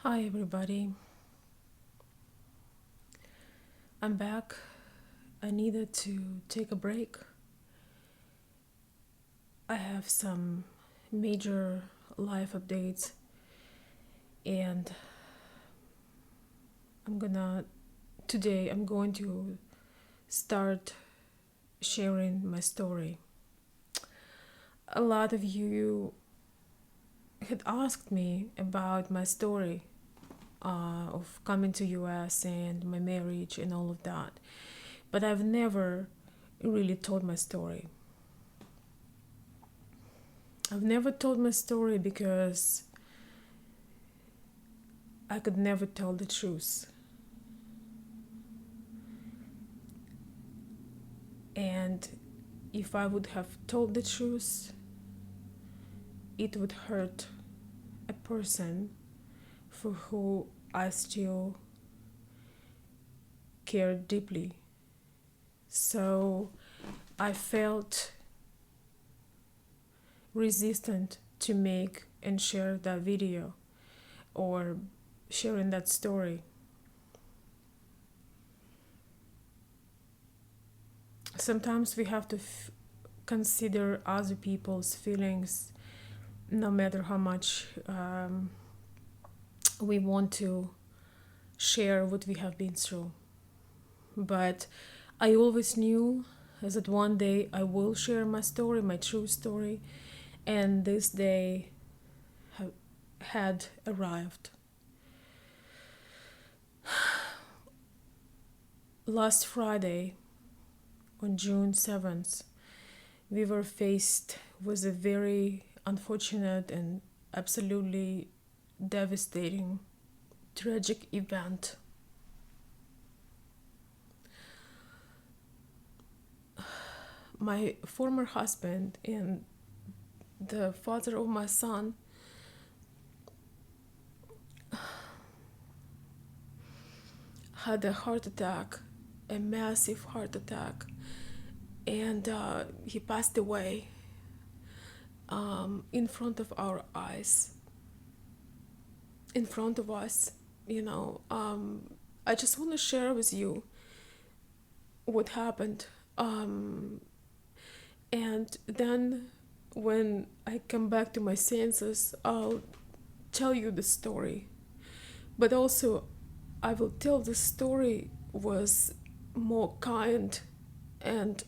Hi, everybody. I'm back. I needed to take a break. I have some major life updates, and today I'm going to start sharing my story. A lot of you had asked me about my story of coming to US and my marriage and all of that, but I've never really told my story. I've never told my story because I could never tell the truth. And if I would have told the truth, it would hurt a person for who I still care deeply. So I felt resistant to make and share that video or sharing that story. Sometimes we have to consider other people's feelings no matter how much we want to share what we have been through. But I always knew that one day I will share my story, my true story, and this day had arrived. Last Friday, on June 7th, we were faced with a very unfortunate and absolutely devastating, tragic event. My former husband and the father of my son had a heart attack, a massive heart attack, and he passed away in front of our eyes, in front of us. You know, I just want to share with you what happened. And then when I come back to my senses, I'll tell you the story. But also, I will tell the story was more kind and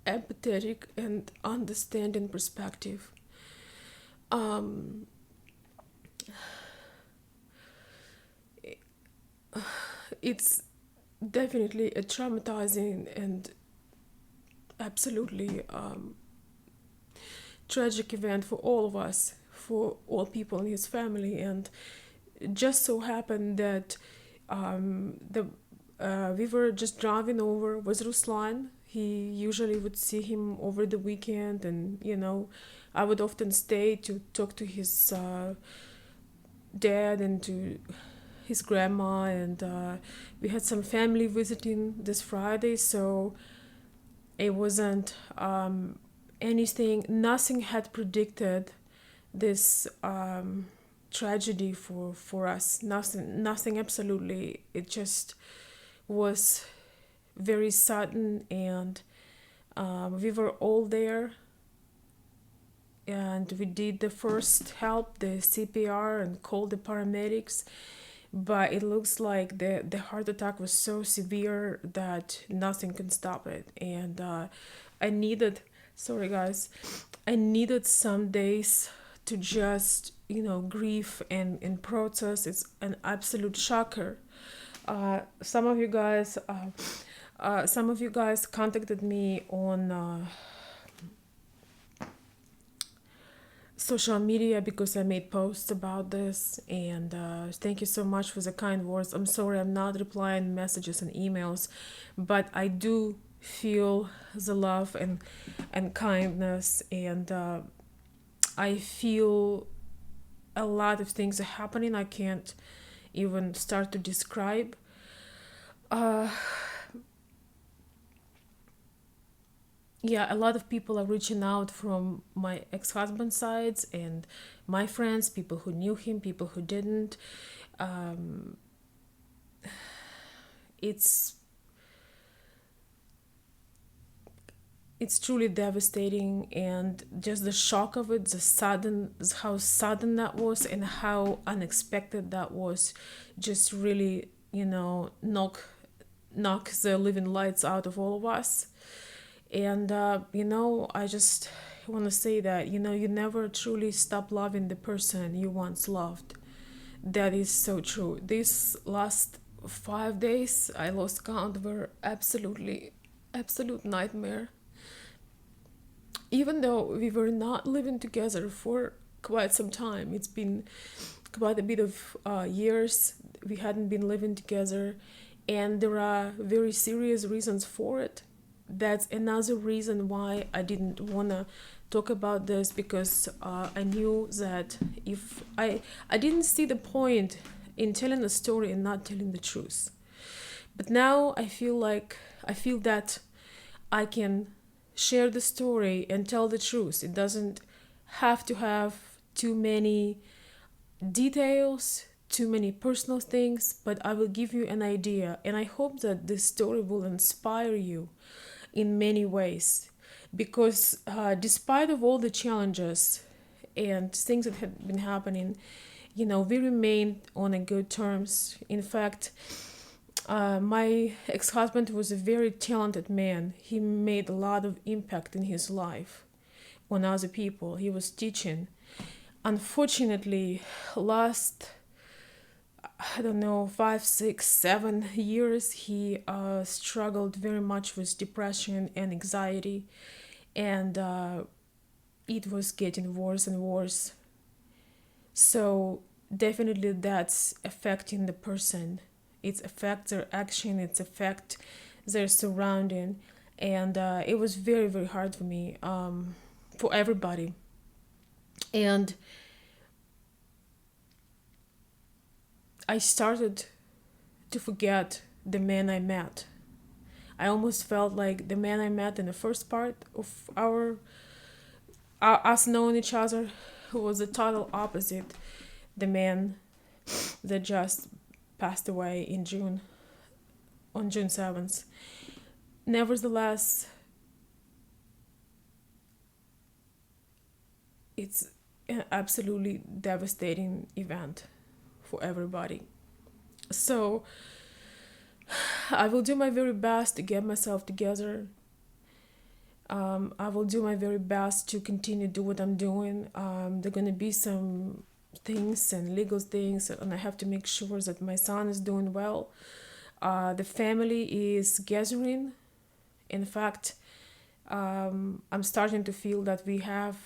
empathetic and understanding perspective. Um, it's definitely a traumatizing and absolutely tragic event for all of us, for all people in his family, and it just so happened that the we were just driving over with Ruslan. He usually would see him over the weekend, and I would often stay to talk to his dad and to his grandma, and we had some family visiting this Friday, so it wasn't anything. Nothing had predicted this tragedy for us. Nothing absolutely. It just was very sudden, and we were all there, and we did the first help, the CPR, and called the paramedics. But it looks like the heart attack was so severe that nothing can stop it. And I needed, sorry guys, I needed some days to just, grieve and process. It's an absolute shocker. Some of you guys contacted me on social media because I made posts about this, and thank you so much for the kind words. I'm sorry I'm not replying messages and emails, but I do feel the love and kindness, and I feel a lot of things are happening I can't even start to describe. uh, Yeah, a lot of people are reaching out from my ex-husband's sides and my friends, people who knew him, people who didn't. Um, it's it's truly devastating, and just the shock of it, the sudden, how sudden that was and how unexpected that was, just really, knock the living lights out of all of us. And I just want to say that you never truly stop loving the person you once loved. That is so true. These last 5 days, I lost count, were absolute nightmare. Even though we were not living together for quite some time, it's been quite a bit of years we hadn't been living together, and there are very serious reasons for it. That's another reason why I didn't want to talk about this, because I knew that if I didn't see the point in telling a story and not telling the truth. But now I feel that I can share the story and tell the truth. It doesn't have to have too many details, too many personal things, but I will give you an idea. And I hope that this story will inspire you in many ways. Because despite of all the challenges and things that had been happening, we remained on a good terms. In fact, my ex-husband was a very talented man. He made a lot of impact in his life on other people. He was teaching. Unfortunately, last, I don't know, 5, 6, 7 years, he struggled very much with depression and anxiety, and it was getting worse and worse. So definitely that's affecting the person. It affects their action, it affects their surrounding, and it was very, very hard for me, for everybody. And I started to forget the man I met. I almost felt like the man I met in the first part of us knowing each other, who was the total opposite, the man that just passed away in June, on June 7th. Nevertheless, it's an absolutely devastating event for everybody. So I will do my very best to get myself together. I will do my very best to continue to do what I'm doing. There are gonna be some things and legal things, and I have to make sure that my son is doing well. The family is gathering. In fact, I'm starting to feel that we have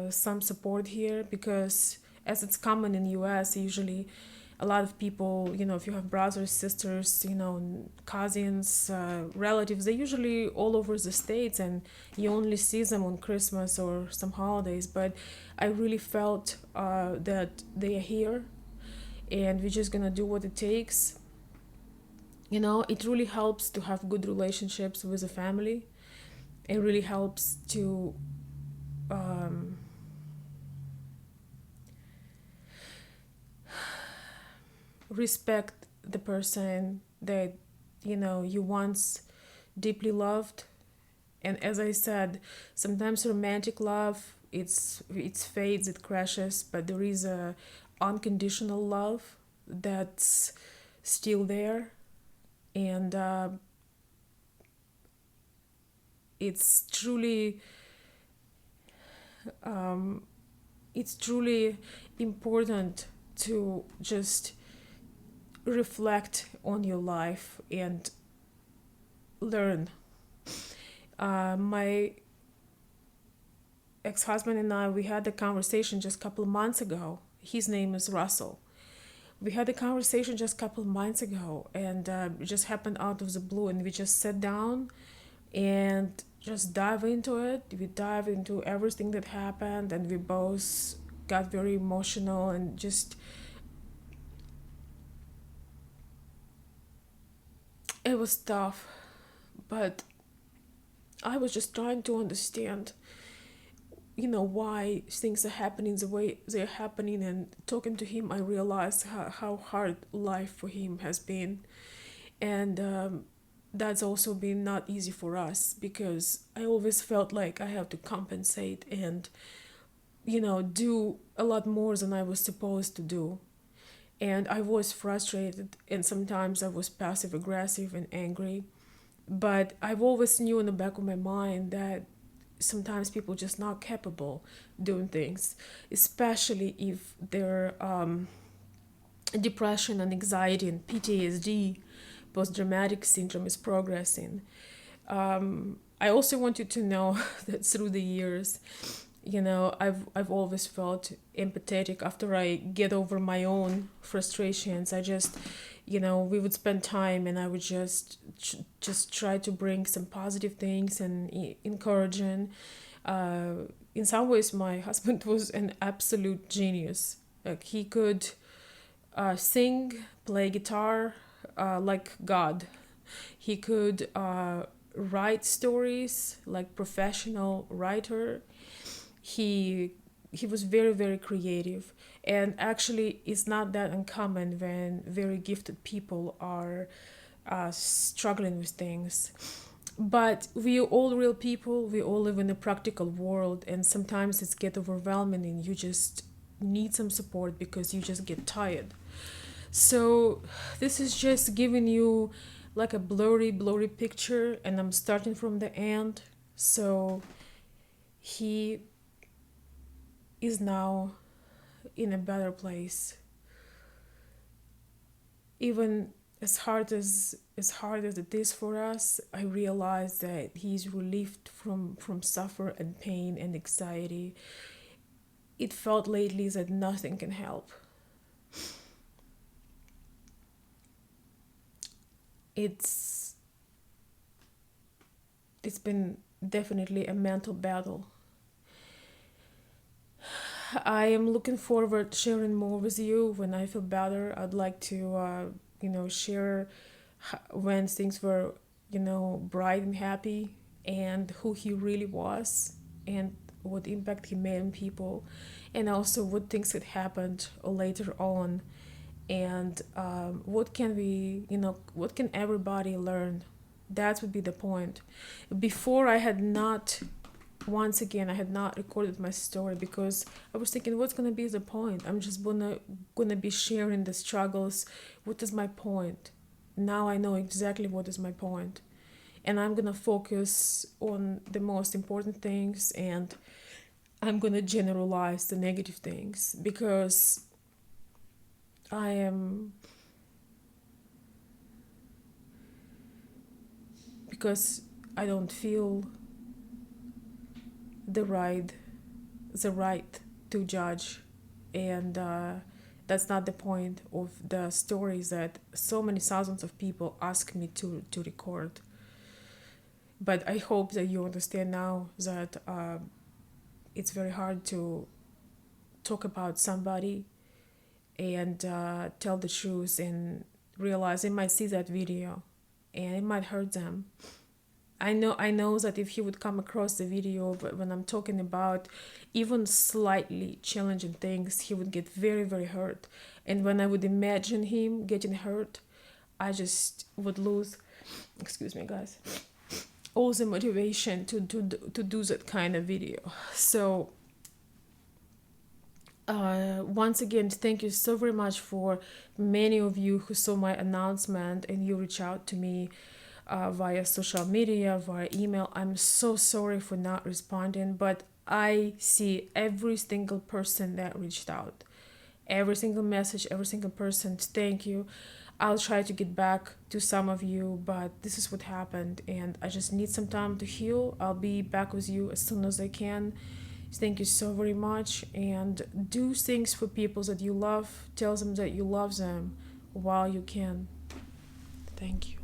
some support here, because as it's common in US, usually a lot of people, if you have brothers, sisters, cousins, relatives, they're usually all over the states, and you only see them on Christmas or some holidays. But I really felt that they are here, and we're just gonna do what it takes. It really helps to have good relationships with the family. It really helps to um, respect the person that you once deeply loved. And as I said, sometimes romantic love, it's fades, it crashes, but there is a unconditional love that's still there. And it's truly um, it's truly important to just reflect on your life and learn. My ex-husband and I, we had a conversation just a couple of months ago. His name is Russell. We had a conversation just a couple of months ago, and it just happened out of the blue, and we just sat down and just dive into it. We dive into everything that happened, and we both got very emotional, and just it was tough. But I was just trying to understand, why things are happening the way they're happening. And talking to him, I realized how hard life for him has been. And that's also been not easy for us, because I always felt like I have to compensate and, do a lot more than I was supposed to do. And I was frustrated, and sometimes I was passive aggressive and angry. But I've always knew in the back of my mind that sometimes people just not capable doing things, especially if their depression and anxiety and PTSD, post-traumatic syndrome, is progressing. I also want you to know that through the years, I've always felt empathetic after I get over my own frustrations. I just, we would spend time, and I would just try to bring some positive things and encouraging. Uh, in some ways, my husband was an absolute genius. Like, he could sing, play guitar, like God. He could write stories like professional writer. He was very, very creative, and actually it's not that uncommon when very gifted people are struggling with things. But we are all real people, we all live in a practical world, and sometimes it's get overwhelming and you just need some support because you just get tired. So this is just giving you like a blurry picture, and I'm starting from the end. So he is now in a better place. Even as hard as it is for us, I realize that he's relieved from suffer and pain and anxiety. It felt lately that nothing can help. It's it's been definitely a mental battle. I am looking forward to sharing more with you when I feel better. I'd like to, share when things were, bright and happy, and who he really was, and what impact he made on people, and also what things had happened later on, and what can everybody learn. That would be the point. Before, I had not once again, I had not recorded my story because I was thinking, what's gonna be the point? I'm just gonna be sharing the struggles. What is my point? Now I know exactly what is my point, and I'm gonna focus on the most important things, and I'm gonna generalize the negative things because I am because I don't feel the right the right to judge, and that's not the point of the stories that so many thousands of people ask me to record. But I hope that you understand now that it's very hard to talk about somebody and tell the truth, and realize they might see that video and it might hurt them. I know that if he would come across the video, but when I'm talking about even slightly challenging things, he would get very, very hurt. And when I would imagine him getting hurt, I just would lose, excuse me, guys, all the motivation to do that kind of video. So, once again, thank you so very much for many of you who saw my announcement and you reach out to me via social media, via email. I'm so sorry for not responding, but I see every single person that reached out, every single message, every single person. Thank you. I'll try to get back to some of you, but this is what happened, and I just need some time to heal. I'll be back with you as soon as I can. Thank you so very much, and do things for people that you love. Tell them that you love them while you can. Thank you.